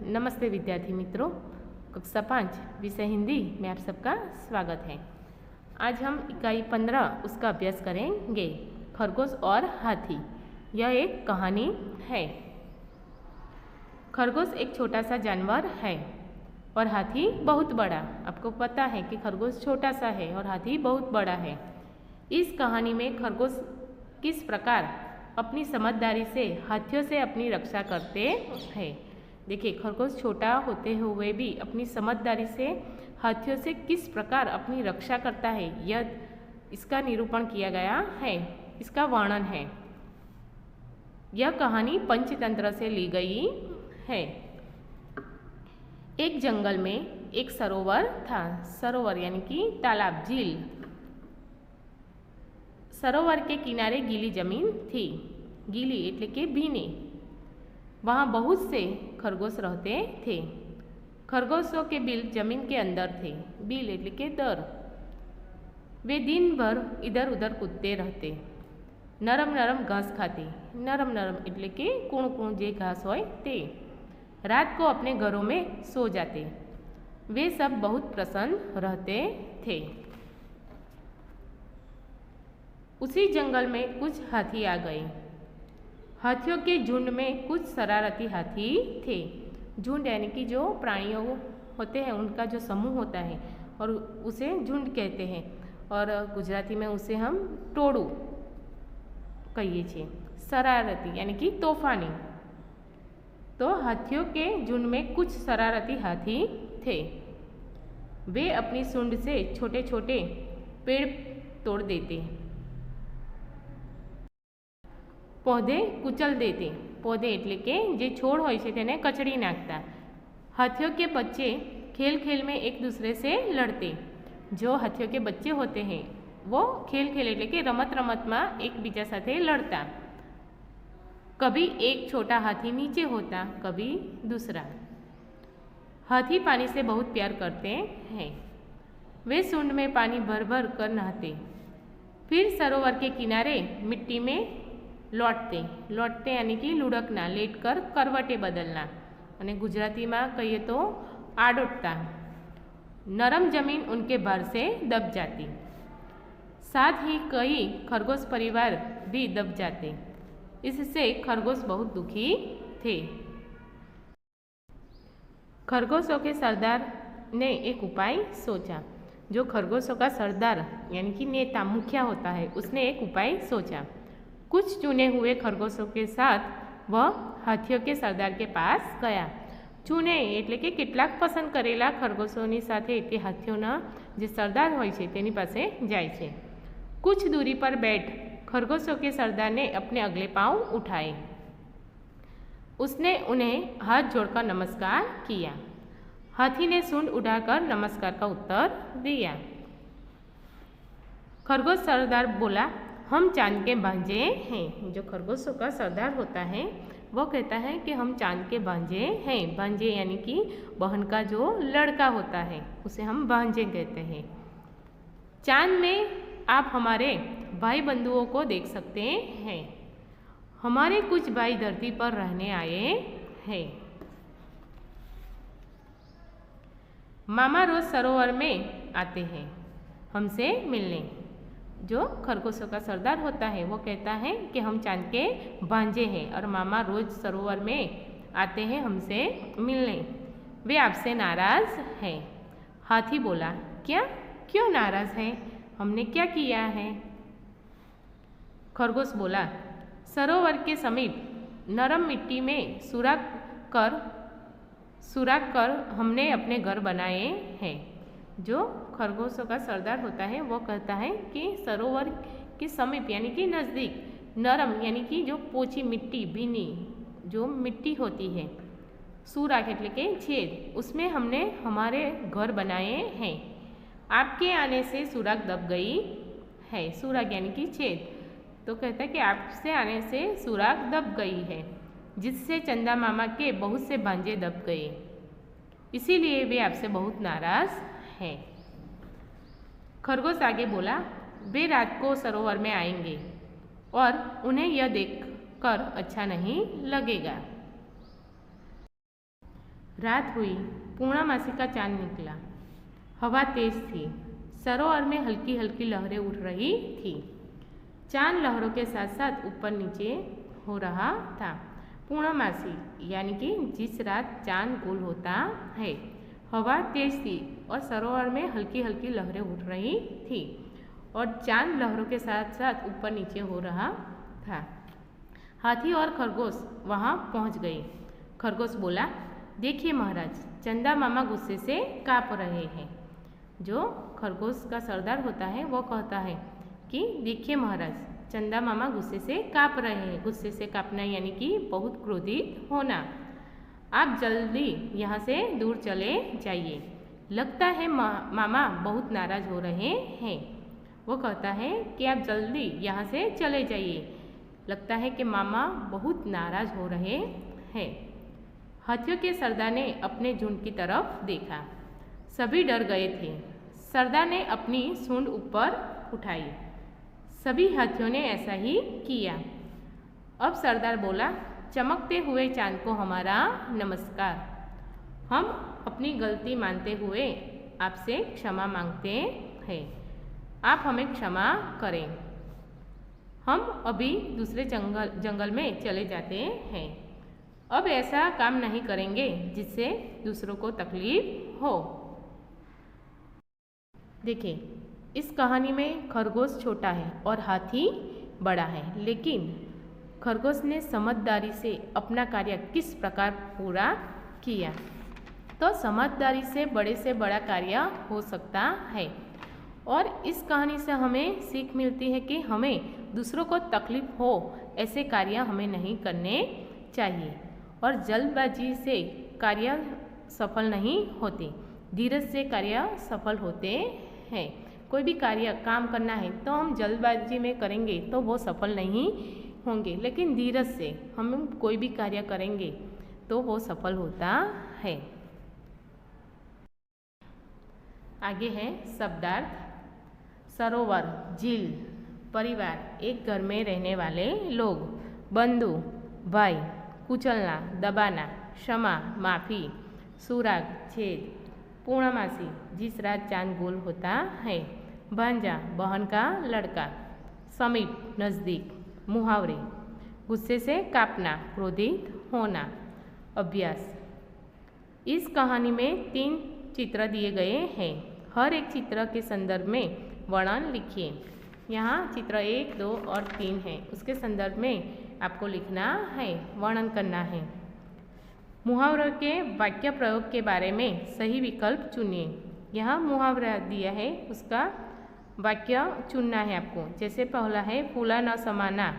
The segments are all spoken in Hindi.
नमस्ते विद्यार्थी मित्रों, कक्षा 5 विषय हिंदी में आप सबका स्वागत है। आज हम इकाई 15 उसका अभ्यास करेंगे। खरगोश और हाथी। यह एक कहानी है। खरगोश एक छोटा सा जानवर है और हाथी बहुत बड़ा। आपको पता है कि खरगोश छोटा सा है और हाथी बहुत बड़ा है। इस कहानी में खरगोश किस प्रकार अपनी समझदारी से हाथियों से अपनी रक्षा करते हैं। देखिए, खरगोश छोटा होते हुए भी अपनी समझदारी से हाथियों से किस प्रकार अपनी रक्षा करता है, यह इसका निरूपण किया गया है, इसका वर्णन है। यह कहानी पंचतंत्र से ली गई है। एक जंगल में एक सरोवर था। सरोवर यानी कि तालाब, झील। सरोवर के किनारे गीली जमीन थी। गीली એટલે કે ભીની। वहाँ बहुत से खरगोश रहते थे। खरगोशों के बिल जमीन के अंदर थे। बिल એટલે કે दर। वे दिन भर इधर उधर कूदते रहते। नरम नरम घास खाते। नरम नरम એટલે કે કૂણું કૂણું જે घास હોય તે। रात को अपने घरों में सो जाते। वे सब बहुत प्रसन्न रहते थे। उसी जंगल में कुछ हाथी आ गए। हाथियों के झुंड में कुछ शरारती हाथी थे। झुंड यानी कि जो प्राणियों होते हैं उनका जो समूह होता है और उसे झुंड कहते हैं और गुजराती में उसे हम टोड़ू कहिए छे। शरारती यानी कि तूफानी। तो हाथियों के झुंड में कुछ शरारती हाथी थे। वे अपनी सूंड से छोटे छोटे पेड़ तोड़ देते, पौधे कुचल देते। पौधे એટલે કે જે છોડ હોય છે તેને કચડી નાખતા। हाथियों के बच्चे खेल खेल में एक दूसरे से लड़ते। जो हाथियों के बच्चे होते हैं वो खेल खेल એટલે કે रमत रमत में एक बीजा साथे लड़ता। कभी एक छोटा हाथी नीचे होता, कभी दूसरा। हाथी पानी से बहुत प्यार करते हैं। वे सूंड में पानी भर भर कर नहाते। फिर सरोवर के किनारे मिट्टी में लौटते। लौटते यानी कि लुढ़कना, लेट कर करवटे बदलना અને गुजरातीમાં कहिए तो आड़ोटता। नरम जमीन उनके भार से दब जाती। साथ ही कई खरगोश परिवार भी दब जाते। इससे खरगोश बहुत दुखी थे। खरगोशों के सरदार ने एक उपाय सोचा। जो खरगोशों का सरदार यानी कि नेता, मुखिया होता है, उसने एक उपाय सोचा। कुछ चुने हुए खरगोशों के साथ वह हाथियों के सरदार के पास गया। चुने એટલે કે કેટલાક પસંદ કરેલા ખરગોશોની સાથે તે હાથીઓના જે સરદાર હોય છે તેની પાસે જાય છે। कुछ दूरी पर बैठ खरगोशों के सरदार ने अपने अगले पांव उठाए। उसने उन्हें हाथ जोड़कर नमस्कार किया। हाथी ने सूंड उठाकर नमस्कार का उत्तर दिया। खरगोश सरदार बोला, हम चांद के भांजे हैं। जो खरगोशों का सरदार होता है वो कहता है कि हम चांद के भांजे हैं। भांजे यानी कि बहन का जो लड़का होता है उसे हम भांजे कहते हैं। चांद में आप हमारे भाई बंधुओं को देख सकते हैं। हमारे कुछ भाई धरती पर रहने आए हैं। मामा रोज सरोवर में आते हैं हमसे मिलने। जो खरगोशों का सरदार होता है वो कहता है कि हम चांद के भांजे हैं और मामा रोज सरोवर में आते हैं हमसे मिलने। वे आपसे नाराज हैं। हाथी बोला, क्या? क्यों नाराज हैं? हमने क्या किया है? खरगोश बोला, सरोवर के समीप नरम मिट्टी में सुराख कर हमने अपने घर बनाए हैं। जो खरगोशों का सरदार होता है वो कहता है कि सरोवर के समीप यानी कि नज़दीक नरम यानी कि जो पोची मिट्टी, भीनी जो मिट्टी होती है, सुराख એટલે કે छेद, उसमें हमने हमारे घर बनाए हैं। आपके आने से सुराख दब गई है। सुराख यानी कि छेद। तो कहता है कि आपसे आने से सुराख दब गई है, जिससे चंदा मामा के बहुत से भांजे दब गए। इसीलिए वे आपसे बहुत नाराज है। खरगोश आगे बोला, वे रात को सरोवर में आएंगे और उन्हें यह देखकर अच्छा नहीं लगेगा। रात हुई, पूर्णमासी का चांद निकला। हवा तेज थी, सरोवर में हल्की हल्की लहरें उठ रही थी। चांद लहरों के साथ साथ ऊपर नीचे हो रहा था। पूर्णमासी यानी कि जिस रात चांद गोल होता है। हवा तेज थी और सरोवर में हल्की हल्की लहरें उठ रही थी और चांद लहरों के साथ साथ ऊपर नीचे हो रहा था। हाथी और खरगोश वहाँ पहुँच गए। खरगोश बोला, देखिए महाराज, चंदा मामा गुस्से से काँप रहे हैं। जो खरगोश का सरदार होता है वो कहता है कि देखिए महाराज, चंदा मामा गुस्से से काँप रहे हैं। गुस्से से काँपना यानी कि बहुत क्रोधित होना। आप जल्दी यहाँ से दूर चले जाइए। लगता है मामा बहुत नाराज हो रहे हैं। वो कहता है कि आप जल्दी यहाँ से चले जाइए। लगता है कि मामा बहुत नाराज हो रहे हैं। हाथियों के सरदार ने अपने झुंड की तरफ देखा। सभी डर गए थे। सरदार ने अपनी सूंड ऊपर उठाई। सभी हाथियों ने ऐसा ही किया। अब सरदार बोला, चमकते हुए चांद को हमारा नमस्कार। हम अपनी गलती मानते हुए आपसे क्षमा मांगते हैं। आप हमें क्षमा करें। हम अभी दूसरे जंगल में चले जाते हैं। अब ऐसा काम नहीं करेंगे जिससे दूसरों को तकलीफ हो। देखिए, इस कहानी में खरगोश छोटा है और हाथी बड़ा है, लेकिन खरगोश ने समझदारी से अपना कार्य किस प्रकार पूरा किया। तो समझदारी से बड़ा कार्य हो सकता है। और इस कहानी से हमें सीख मिलती है कि हमें दूसरों को तकलीफ हो ऐसे कार्य हमें नहीं करने चाहिए और जल्दबाजी से कार्य सफल नहीं होते। धीरज से कार्य सफल होते हैं। कोई भी कार्य काम करना है तो हम जल्दबाजी में करेंगे तो वो सफल नहीं होंगे, लेकिन धीरज से हम कोई भी कार्य करेंगे तो वो सफल होता है। आगे है शब्दार्थ। सरोवर, झील, परिवार, एक घर में रहने वाले लोग, बंधु, भाई, कुचलना, दबाना, क्षमा, माफ़ी, सुराग, छेद, पूर्णमासी, जिस रात चांद गोल होता है, भांजा, बहन का लड़का, समीप, नज़दीक, मुहावरे, गुस्से से काँपना, क्रोधित होना। अभ्यास। इस कहानी में 3 चित्र दिए गए हैं। हर एक चित्र के संदर्भ में वर्णन लिखिए। यहाँ चित्र 1, 2 और 3 है, उसके संदर्भ में आपको लिखना है, वर्णन करना है। मुहावरे के वाक्य प्रयोग के बारे में सही विकल्प चुनिए। यहाँ मुहावरा दिया है, उसका वाक्य चुनना है आपको। जैसे पहला है, फूला न समाना,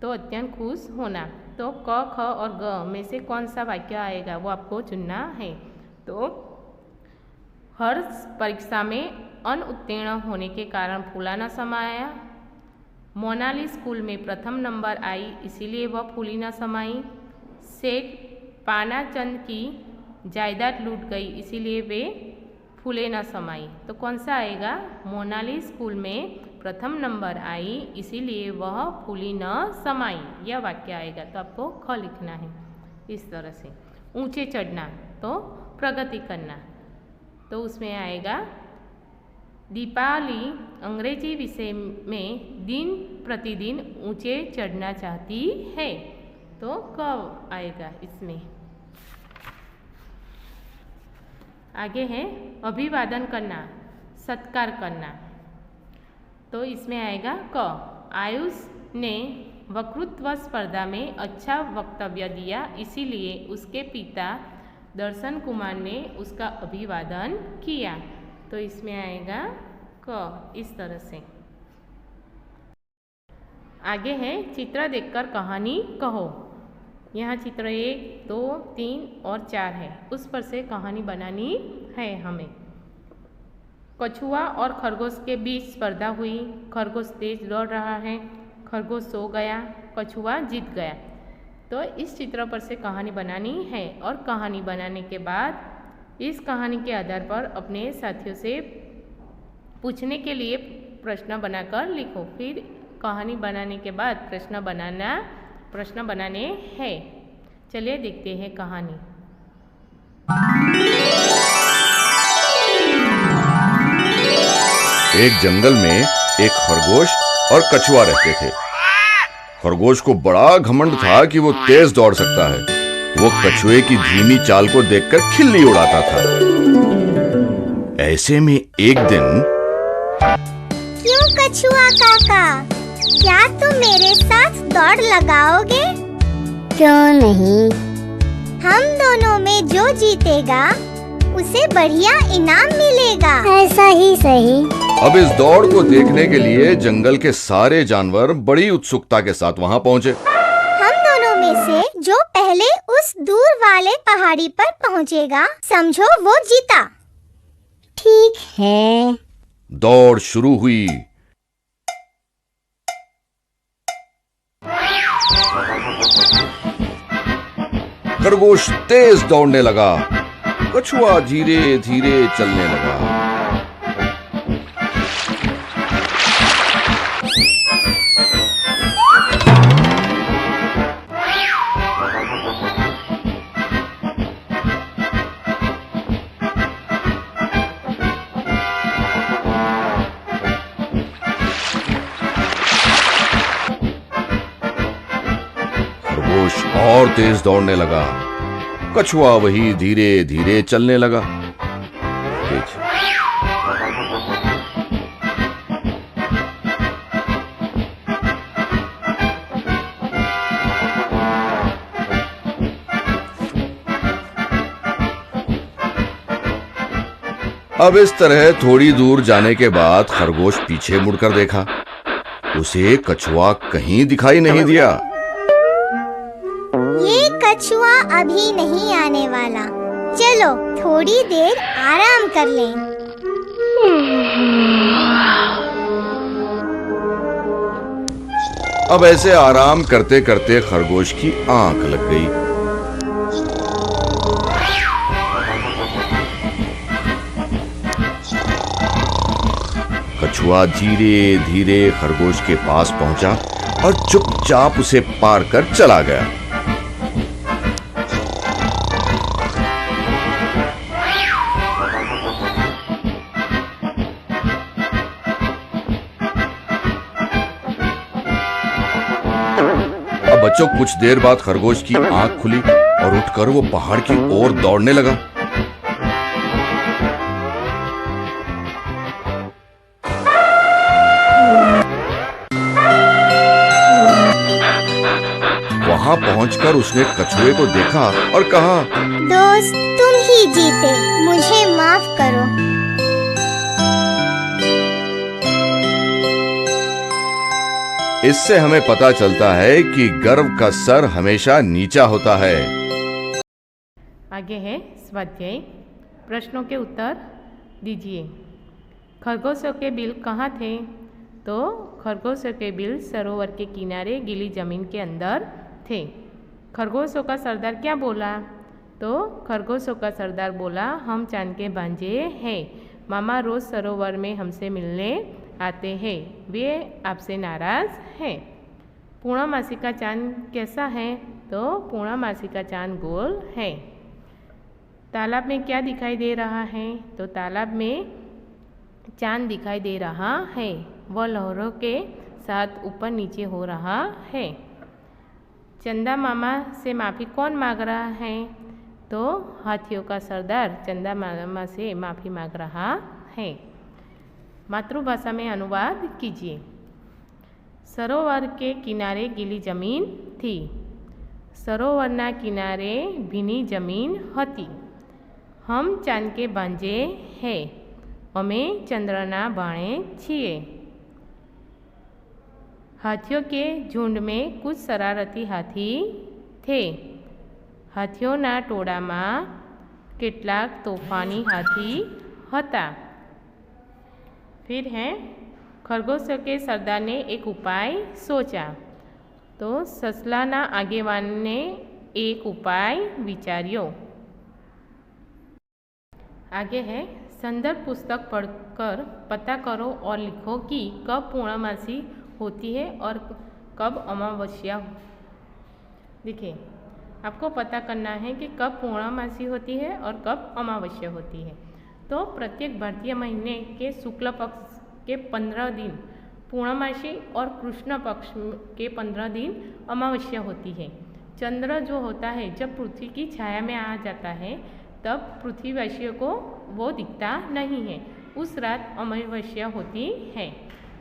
तो अत्यंत खुश होना। तो क, ख और ग में से कौन सा वाक्य आएगा वो आपको चुनना है। तो हर परीक्षा में अनुत्तीर्ण होने के कारण फूला न समाया। मोनाली स्कूल में प्रथम नंबर आई, इसीलिए वह फूली न समाई। सेठ पानाचंद की जायदाद लूट गई, इसीलिए वे फूले न समाई। तो कौन सा आएगा? मोनाली स्कूल में प्रथम नंबर आई, इसीलिए वह फूली न समाई, यह वाक्य आएगा। तो आपको ख लिखना है इस तरह से। ऊंचे चढ़ना, तो प्रगति करना, तो उसमें आएगा दीपाली अंग्रेजी विषय में दिन प्रतिदिन ऊंचे चढ़ना चाहती है, तो कब आएगा इसमें। आगे है अभिवादन करना, सत्कार करना, तो इसमें आएगा क। आयुष ने वक्तृत्व स्पर्धा में अच्छा वक्तव्य दिया, इसीलिए उसके पिता दर्शन कुमार ने उसका अभिवादन किया, तो इसमें आएगा क, इस तरह से। आगे है चित्र देखकर कहानी कहो। यहाँ चित्र 1, 2, 3 और 4 है, उस पर से कहानी बनानी है हमें। कछुआ और खरगोश के बीच स्पर्धा हुई। खरगोश तेज दौड़ रहा है, खरगोश सो गया, कछुआ जीत गया। तो इस चित्र पर से कहानी बनानी है और कहानी बनाने के बाद इस कहानी के आधार पर अपने साथियों से पूछने के लिए प्रश्न बनाकर लिखो। फिर कहानी बनाने के बाद प्रश्न बनाने हैं। चलिए देखते हैं कहानी। एक जंगल में एक खरगोश और कछुआ रहते थे। खरगोश को बड़ा घमंड था कि वो तेज दौड़ सकता है। वो कछुए की धीमी चाल को देखकर खिल्ली उड़ाता था। ऐसे में एक दिन, क्यों कछुआ काका, क्या तुम मेरे साथ दौड़ लगाओगे? क्यों नहीं? हम दोनों में जो जीतेगा उसे बढ़िया इनाम मिलेगा। ऐसा ही सही। अब इस दौड़ को देखने के लिए जंगल के सारे जानवर बड़ी उत्सुकता के साथ वहां पहुंचे। हम दोनों में से जो पहले उस दूर वाले पहाड़ी पर पहुंचेगा, समझो वो जीता। ठीक है। दौड़ शुरू हुई। खरगोश तेज दौड़ने लगा, कछुआ धीरे धीरे चलने लगा। खरगोश और तेज दौड़ने लगा, कछुआ वही धीरे धीरे चलने लगा। अब इस तरह थोड़ी दूर जाने के बाद खरगोश पीछे मुड़कर देखा। उसे कछुआ कहीं दिखाई नहीं दिया। ये कछुआ अभी नहीं आने वाला, चलो थोड़ी देर आराम कर लें। अब ऐसे आराम करते करते खरगोश की आंख लग गई। कछुआ धीरे धीरे खरगोश के पास पहुंचा और चुपचाप उसे पार कर चला गया। अब बच्चों, कुछ देर बाद खरगोश की आंख खुली और उठकर वो पहाड़ की ओर दौड़ने लगा। वहां पहुंचकर उसने कछुए को देखा और कहा, दोस्त, तुम ही जीते, मुझे माफ करो। इससे हमें पता चलता है कि गर्व का सर हमेशा नीचा होता है। आगे है स्वाध्याय। प्रश्नों के उत्तर दीजिए। खरगोशों के बिल कहाँ थे? तो खरगोशों के बिल सरोवर के किनारे गीली जमीन के अंदर थे। खरगोशों का सरदार क्या बोला? तो खरगोशों का सरदार बोला, हम चांद के भांजे हैं, मामा रोज सरोवर में हमसे मिलने आते हैं, वे आपसे नाराज हैं। पूर्णमासी का चांद कैसा है? तो पूर्णमासी का चांद गोल है। तालाब में क्या दिखाई दे रहा है? तो तालाब में चांद दिखाई दे रहा है, वह लहरों के साथ ऊपर नीचे हो रहा है। चंदा मामा से माफ़ी कौन मांग रहा है? तो हाथियों का सरदार चंदा मामा से माफ़ी मांग रहा है। मातृभाषा में अनुवाद कीजिए। सरोवर के किनारे गीली जमीन थी, सरोवરના કિનારે ભીની જમીન હતી। हम चांद के भांजे हैं, અમે ચંદ્રના ભાણે છીએ। हाथियों के झुंड में कुछ शरारती हाथी थे। हाथियोना टोળામાં કેટલાક તોફાની हाथी હતા। फिर है, खरगोशों के सरदार ने एक उपाय सोचा। तो ससलाना आगेवान ने एक उपाय विचार्यो। आगे है, संदर्भ पुस्तक पढ़कर पता करो और लिखो कि कब पूर्णमासी होती है और कब अमावस्या। देखिए, आपको पता करना है कि कब पूर्णमासी होती है और कब अमावस्या होती है। तो प्रत्येक भारतीय महीने के शुक्ल पक्ष के 15 दिन पूर्णमासी और कृष्ण पक्ष के 15 दिन अमावस्या होती है। चंद्र जो होता है जब पृथ्वी की छाया में आ जाता है तब पृथ्वीवासियों को वो दिखता नहीं है, उस रात अमावस्या होती है।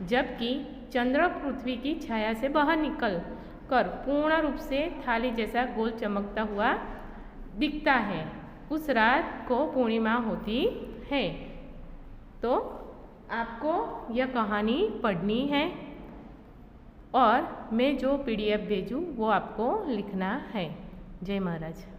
जबकि चंद्र पृथ्वी की छाया से बाहर निकल कर पूर्ण रूप से थाली जैसा गोल चमकता हुआ दिखता है, उस रात को पूर्णिमा होती है। तो आपको यह कहानी पढ़नी है और मैं जो PDF भेजूँ वो आपको लिखना है। जय महाराज।